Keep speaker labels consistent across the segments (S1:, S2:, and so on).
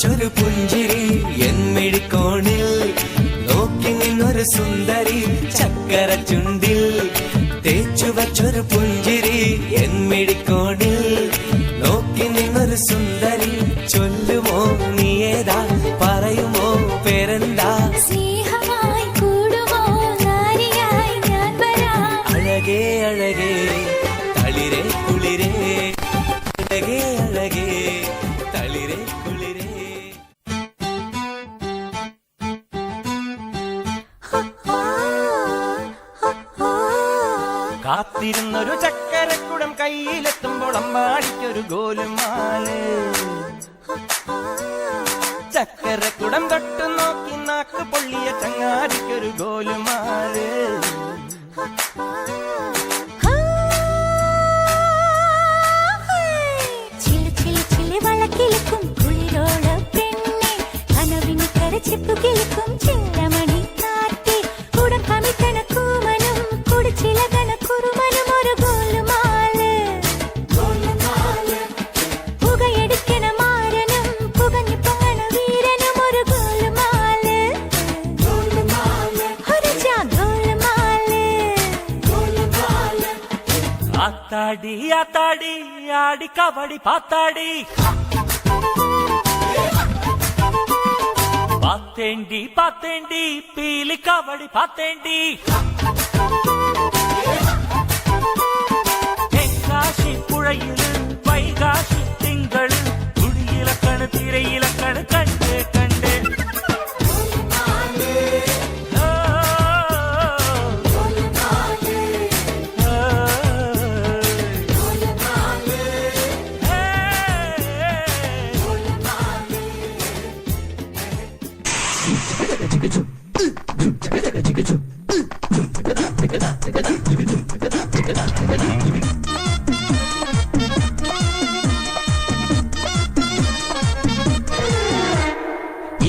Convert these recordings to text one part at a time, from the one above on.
S1: ചൊരു പുഞ്ചിരി എന്മിഴിക്കോണിൽ നോക്കി നിന്നൊരു സുന്ദരി ചക്കര ചുണ്ടിൽ തേച്ചു വച്ചൊരു പുഞ്ചിരി എന്മിഴിക്കോണിൽ നോക്കി നിന്നൊരു സുന്ദരി ചൊല്ലുമോ നീ ഏതാ പറയുമോ പേരെന്താ
S2: സ്നേഹമായി കൂടുമോ നാരിയായി ഞാൻ വരാം
S1: അഴകേ അഴകേ തളിരേ കുളിരേ അഴകേ അഴകേ തളിരേ കുളിരേ കാത്തിരുന്നൊരു ചക്കരക്കുടം കയ്യിലെത്തുമ്പോൾ അമ്പാടിക്കൊരു ഗോലുമാല് ചക്കരക്കുടം തൊട്ടു നോക്കി നാക്ക് പൊള്ളിയ ചങ്ങാടിക്കൊരു ഗോലുമാല്
S2: വളക്കിളിക്കും കുളിരോള പെണ്ണെ കനവിന് കരച്ചിപ്പു കിളിക്കും ചില്ലമണി കാറ്റി കുടം കമിത്തന കൂമനും കുടിച്ചിലകന കുറുമനും ഒരു ഗോലുമാല് പുകയടിക്കണ മാരനും പുകഞ്ഞു പൊങ്ങണ വീരനും ഒരു ഗോലുമാല് ഒരു ഗോലുമാല്
S1: ആത്താടി ആത്താടി ആടി കബടി പാത്താടി പാത്തേണ്ടി പാത്തേണ്ടി പീലി കബടി പാത്തേണ്ടി തെങ്കാശി പുഴയിൽ വൈകാശി തിങ്കൾ കുടിയിലക്കണ് തിരയിലക്കണ് കണ്ട് കണ്ട്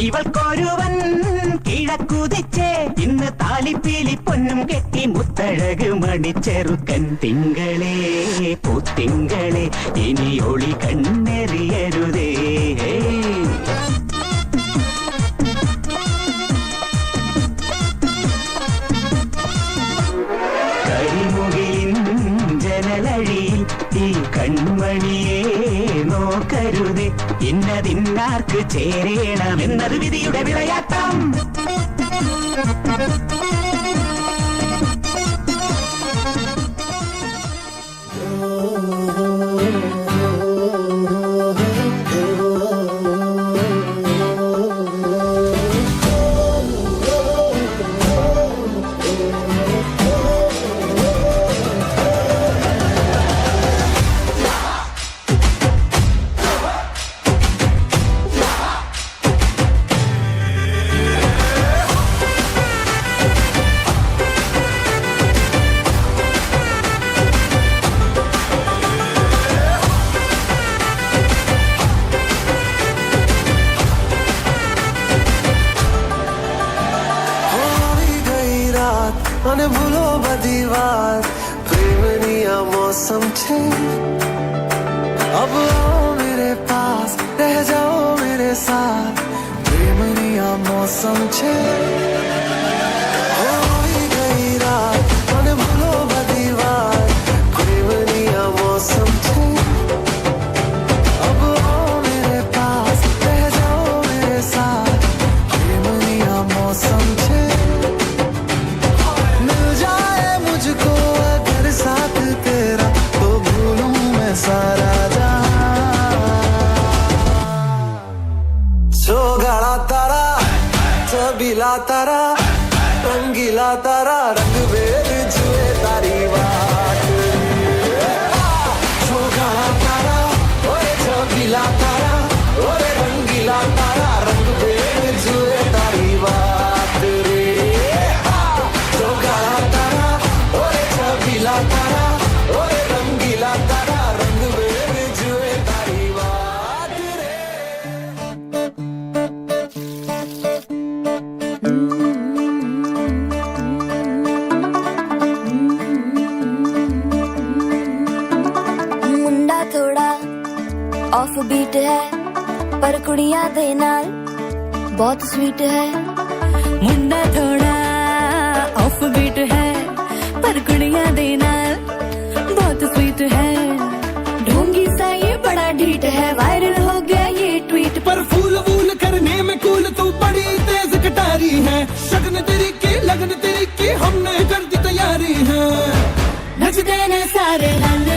S3: ഇവൾക്കൊരുവൻ കിഴക്കുതിച്ചേ ഇന്ന് താലിപ്പീലി പൊന്നും കെട്ടി മുത്തഴക് മണിച്ചെറുക്കൻ തിങ്കളേ പൂത്തിങ്കളെ ഇനി ഒളി കണ്ണെറിയരുതേ കരിമുകിലിൻ ജനലഴിയിൽ ഈ കൺമണിയെ നോക്കരുതേ ഇന്നതിന്നാർക്ക് ചേരേണമെന്നത് വിധിയുടെ വിളയാട്ടം
S4: અને ભૂલો બધી વાત પ્રેમની આ મોસમ છે अब आओ मेरे पास रह जाओ मेरे साथ प्रेमनी आ मौसम छे होई गई रात મને ભૂલો બધી વાત પ્રેમની આ मौसम छे अब आओ मेरे पास रह जाओ मेरे साथ प्रेमनी आ मौसम छे मिल जाए मुझको अगर साथ तेरा तो भूलूं मैं सारा गाड़ा तारा छबीला तारा रंगीला तारा रंग बेर जुए तारी बात जो गाड़ा तारा ओए छबीला तारा ओए रंगीला तारा रंग बेर जुए तारी बात रे जो गाड़ा तारा ओए छबीला तारा ओए रंगीला तारा रंग बेर जुए तारी बात रे
S2: ਮੁੰਡਾ ਥੋੜਾ ਆਫ ਬੀਟ ਹੈ ਪਰ ਕੁੜੀਆਂ ਦੇ ਨਾਲ ਬਹੁਤ ਸਵੀਟ ਹੈ ਮੁੰਡਾ ਥੋੜਾ ਆਫ ਬੀਟ ਹੈ ਪਰ ਕੁੜੀਆਂ ਦੇ ਨਾਲ ਬਹੁਤ ਸਵੀਟ है ढोंगी सा ये बड़ा ढीठ है वायरल हो गया ये ट्वीट
S5: पर फूल वूल करने में कूल तू बड़ी तेज कटारी है शगन तेरी की लगन तेरी की हमने कर दी तैयारी है
S2: नचते ने सारे रंग